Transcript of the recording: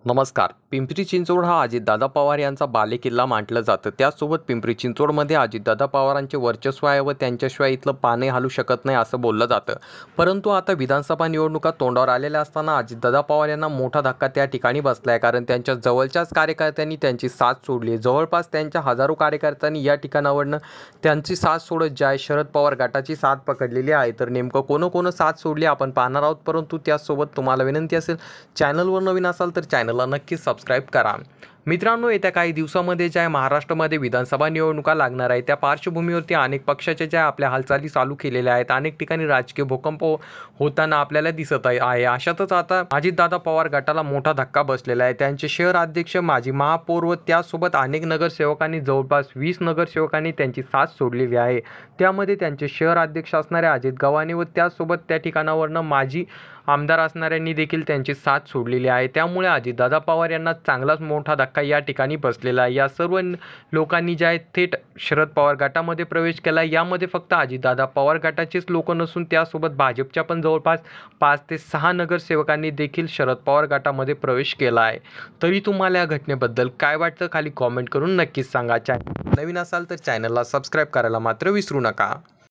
नमस्कार. पिंपरी चिंचवड हा अजितदादा पवार यांचा बालेकिल्ला मानलं जातं. त्याचसोबत पिंपरी चिंचवडमध्ये अजितदादा पवारांचे वर्चस्व आहे व त्यांच्याशिवाय इथलं पानही हलू शकत नाही असं बोललं जातं. परंतु आता विधानसभा निवडणुका तोंडावर आलेल्या असताना अजितदादा पवार यांना मोठा धक्का त्या ठिकाणी बसला आहे. कारण त्यांच्या जवळच्याच कार्यकर्त्यांनी त्यांची साथ सोडली. जवळपास त्यांच्या हजारो कार्यकर्त्यांनी या ठिकाणावरनं त्यांची साथ सोडत ज्या आहे शरद पवार गटाची साथ पकडलेली आहे. तर नेमकं कोण साथ सोडली आपण पाहणार आहोत. परंतु त्याचसोबत तुम्हाला विनंती असेल, चॅनलवर नवीन असाल तर चॅनलला नक्कीच सबस्क्राईब करा. मित्रांनो, येत्या काही दिवसामध्ये ज्या महाराष्ट्रामध्ये विधानसभा निवडणुका लागणार आहे त्या पार्श्वभूमीवरती अनेक पक्षाच्या ज्या आपल्या हालचाली चालू केलेल्या आहेत. अनेक ठिकाणी राजकीय भूकंप होताना आपल्याला दिसत आहे. अशातच आता अजितदादा पवार गटाला मोठा धक्का बसलेला आहे. त्यांचे शहर अध्यक्ष, माजी महापौर व त्यासोबत अनेक नगरसेवकांनी, जवळपास 20 नगरसेवकांनी त्यांची साथ सोडलेली आहे. त्यामध्ये त्यांचे शहर अध्यक्ष असणारे अजित गव्हाणे व त्यासोबत त्या ठिकाणावरनं माजी आमदार असणाऱ्यांनी देखील त्यांची साथ सोडलेली आहे. त्यामुळे अजितदादा पवार यांना चांगलाच मोठा धक्का या ठिकाणी बसलेला आहे. या सर्व लोकांनी जे आहे थेट शरद पवार गटामध्ये प्रवेश केला. यामध्ये फक्त अजितदादा पवार गटाचेच लोक नसून त्यासोबत भाजपच्या पण जवळपास 5 ते 6 नगरसेवकांनी देखील शरद पवार गटामध्ये प्रवेश केला आहे. तरी तुम्हाला या घटनेबद्दल काय वाटतं खाली कॉमेंट करून नक्कीच सांगा. नवीन असाल तर चॅनलला सबस्क्राईब करायला मात्र विसरू नका.